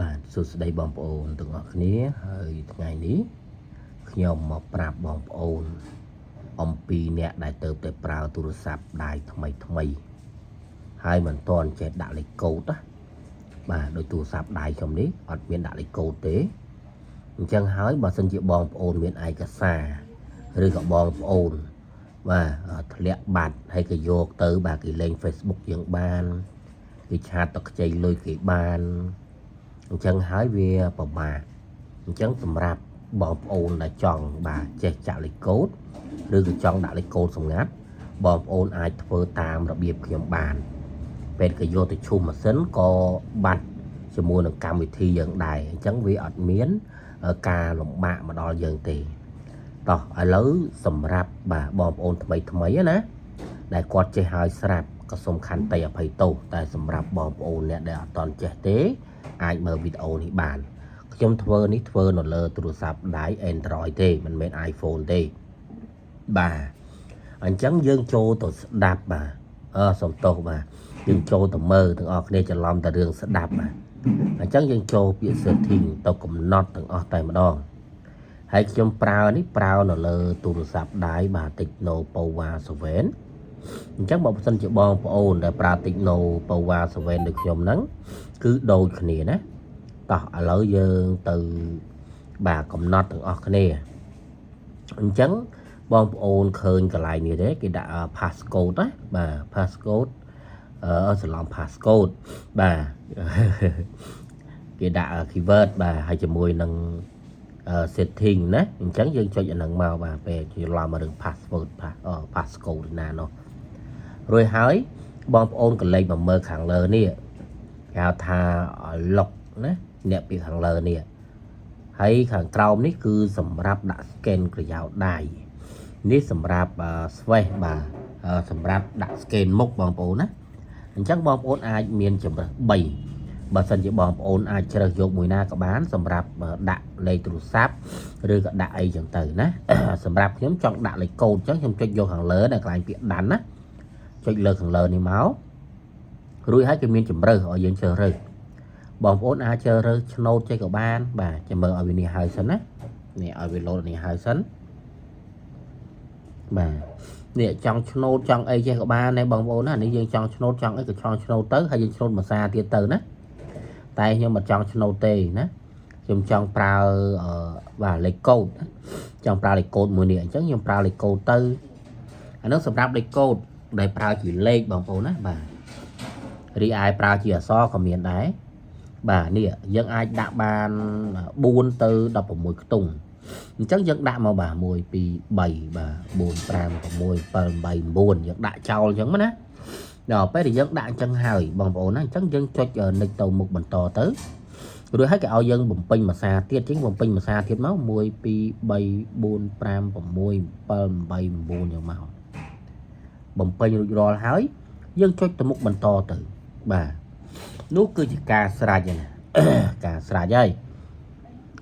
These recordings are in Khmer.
បាទសួស្តីបងប្អូនទាំងអស់គ្នាហើយថ្ងៃនេះខ្ញុំមកប្រាប់បងប្អូនអំពីអ្នកដែលទៅតែប្រើទូរស័ព្ទដៃថ្មីហើយមិនទាន់ចេះដាក់លេខកូដណាបាទដោយទូរស័ព្ទដៃខ្ញុំនេះអត់មានដាក់លេខកូដទេអញ្ចឹងហើយបើសិនជាបងប្អូនមានឯកសារឬក៏បងប្អូនបាទធ្លាក់បាត់ហើយក៏យកទៅបាទគេលេង Facebook យើងបានគេឆាតទៅខ្ចីលុយគេបានអញ្ចឹងហើយវាពិបាកអញ្ចឹងសម្រាប់បងប្អូនដែលចង់បាទចេះចាក់លេខកូដឬក៏ចង់ដាក់លេខកូដសម្ងាត់បងប្អូនអាចធ្វើតាមរបៀបខ្ញុំបានពេលក៏យកទៅឈុំម៉ាស៊ីនក៏បាត់ជាមួយនឹងកម្មវិធីយើងដែរអញ្ចឹងវាអត់មានការលំបាកមកដល់យើងទេតោះឥឡូវសម្រាប់បាទបងប្អូនថ្មីណាដែលគាត់ចេះហើយស្រាប់ក៏សូមខន្តីអភ័យទោសតែសម្រាប់បងប្អូនអ្នកដែលអត់ទាន់ចេះទេអាចមើលវីដេអូនេះបានខ្ញុំធ្វើនៅលើទូរស័ព្ទដៃ Android ទេមិនមែន iPhone ទេបាទអញ្ចឹងយើងចូលទៅស្ដាប់បាទសុំទោសបាទយើងចូលទៅមើលទាំងអស់គ្នាច្រឡំតែរឿងស្ដាប់បាទអញ្ចឹងយើងចូលពាក្យ setting ទៅកំណត់ទាំងអស់តែម្ដងហើយខ្ញុំប្រើនៅលើទូរស័ព្ទដៃបាទ Tecno Power 7អញ្ចឹងបើសិនជាបងប្អូនដែលប្រើ Tecno Power 7ដូចខ្ញុំហ្នឹងគឺដូចគ្នាណាតោះឥឡូវយើងទៅបាទកំណត់ទាំងអស់គ្នាអញ្ចឹងបងប្អូនឃើញកន្លែងនេះទេគេដាក់ passcode ណាបាទ passcode ច្រឡំ passcode បាទគេដាក់ keyword បាទហើយជាមួយនឹងsetting ណាអញ្ចឹងយើងចុចអាហ្នឹងមកបាទពេលច្រឡំមករឿង passcode ណានោះរួចហើយបងប្អូនក៏លេខមកមើលខាងលើនេះគេហៅថា lock ណាអ្នកពីខាងលើនេះហើយខាងក្រោមនេះគឺសម្រាប់ដាក់ scan ក្រយៅដៃនេះសម្រាប់ swipe បាទសម្រាប់ដាក់ scan មុខបងប្អូនណាអញ្ចឹងបងប្អូនអាចមានជម្រើស3បើសិនជាបងប្អូនអាចជ្រើសយកមួយណាក៏បានសម្រាប់ដាក់លេខទូរស័ព្ទឬក៏ដាក់អីចឹងទៅណាសម្រាប់ខ្ញុំចង់ដាក់លេខកូដចឹងខ្ញុំចុចយកខាងលើដែលកន្លែងពាក្យដាន់ណាចុចលើខាងលើនេះមករួចហើយគេមានជម្រើសឲ្យយើងជ្រើសរើសបងប្អូនអាចជ្រើសរើសឆ្នោតចេះក៏បានបាទចាំមើលឲ្យវានេះហើយសិនណានេះឲ្យវាលោតនេះហើយសិនបាទនេះចង់ឆ្នោតចង់អីចេះក៏បានដែរបងប្អូនណានេះយើងចង់ឆ្នោតចង់អីក៏ឆ្នោតទៅហើយយើងឆ្នោតភាសាទៀតទៅណាតែខ្ញុំមិនចង់ឆ្នោតទេណាខ្ញុំចង់ប្រើបាទលេខកូដចង់ប្រើលេខកូដមួយនេះអញ្ចឹងខ្ញុំប្រើលេខកូដទៅអានោះសម្រាប់លេខកូដដែលប្រើជាលេខបងប្អូនណាបាទរីឯប្រើជាអក្សរក៏មានដែរបាទនេះយើងអាចដាក់បាន4ទៅ16ខ្ទង់អញ្ចឹងយើងដាក់មកបាទ1 2 3បាទ4 5 6 7 8 9យើងដាក់ចោលអញ្ចឹងណាដល់ពេលដែលយើងដាក់អញ្ចឹងហើយបងប្អូនណាអញ្ចឹងយើងចុចនិចទៅមុខបន្តទៅរួចហើយគេឲ្យយើងបំពេញភាសាទៀតអញ្ចឹងបំពេញភាសាទៀតមក1 2 3 4 5 6 7 8 9យ៉ាងមកបំពេញរួចរាល់ហើយយើងចុចទៅមុខបន្តទៅបាទនោះគឺជាការស្រេចណាការស្រេចហើយ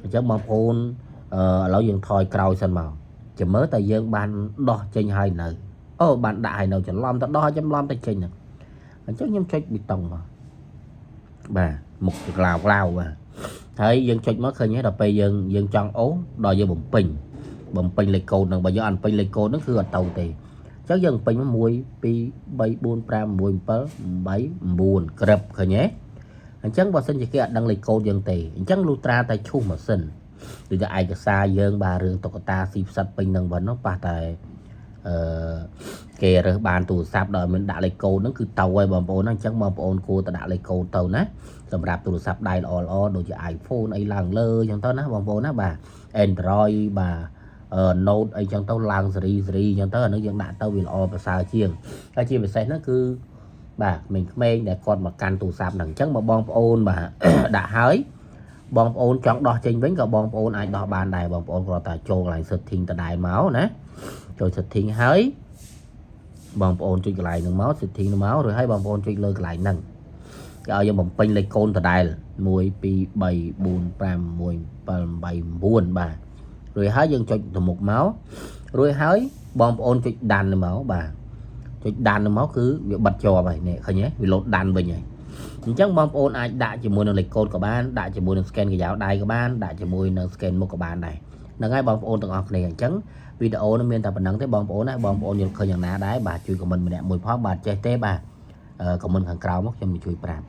អញ្ចឹងបងប្អូនឥឡូវយើងថយក្រោយសិនមកចាំមើលតែយើងបានដោះចេញហើយនៅបានដាក់ហើយនៅច្រឡំទៅដោះច្រឡំទៅចេញហ្នឹងអញ្ចឹងខ្ញុំចុចប៊ីតុងមកបាទមុខក្លាវបាទហើយយើងចុចមកឃើញហើយដល់ពេលយើងចង់ដល់យើងបំពេញលេខកូដហ្នឹងបើយើងអត់បំពេញលេខកូដហ្នឹងគឺអត់ទៅទេអញ្ចឹងយើងបំពេញមក1 2 3 4 5 6 7 8 9ក្រឹបឃើញទេអញ្ចឹងបើសិនជាគេអត់ដឹងលេខកូដយើងទេអញ្ចឹងលុះត្រាតែឈូសម៉ាស៊ីនដូចតែឯកសារយើងបាទរឿងតុក្កតាស៊ីផ្សិតពេញនឹងប៉ុណ្ណោះប៉ះតែគេរើសបានទូរស័ព្ទដល់មិនដាក់លេខកូដហ្នឹងគឺទៅហើយបងប្អូនណាអញ្ចឹងបងប្អូនគួរតែដាក់លេខកូដទៅណាសម្រាប់ទូរស័ព្ទដៃល្អដូចជា iPhone អីឡើងលើអញ្ចឹងទៅណាបងប្អូនណាបាទ Android បាទNote អីចឹងទៅឡើងសេរីអញ្ចឹងទៅអានោះយើងដាក់ទៅវាល្អប្រសើរជាងហើយជាពិសេសហ្នឹងគឺបាទក្មេងៗដែលគាត់មកកាន់ទូរស័ព្ទហ្នឹងអញ្ចឹងមកបងប្អូនបាទដាក់ហើយបងប្អូនចង់ដោះចេញវិញក៏បងប្អូនអាចដោះបានដែរបងប្អូនគ្រាន់តែចូលកន្លែង setting ដដែលមកណាចូល setting ហើយបងប្អូនចុចកន្លែងហ្នឹងមក setting ហ្នឹងមករួចហើយបងប្អូនចុចលើកន្លែងហ្នឹងគេឲ្យយើងបំពេញលេខកូនដដែល1 2 3 4 5 6 7 8 9បាទរួចហើយយើងចុចទៅមុខមករួចហើយបងប្អូនចុចដានទៅមកបាទចុចដានទៅមកគឺវាបិទជាប់ហើយនេះឃើញទេវាលោតដានវិញហើយ chẳng bom ôn ai đã chỉ muốn được lịch code của bạn đã chỉ muốn được scan cái giáo đài của bạn đã chỉ muốn được scan một của bạn này là ngay bom ôn từng học này chẳng video nó miền tập nắng tới bom ôn này bom ôn nhiều khơiอย่างណាដែរបាទជួយ comment ម្នាក់មួយផងបាទចេះទេបាទ comment ខាងក្រោមមកខ្ញុំជួយប្រាប់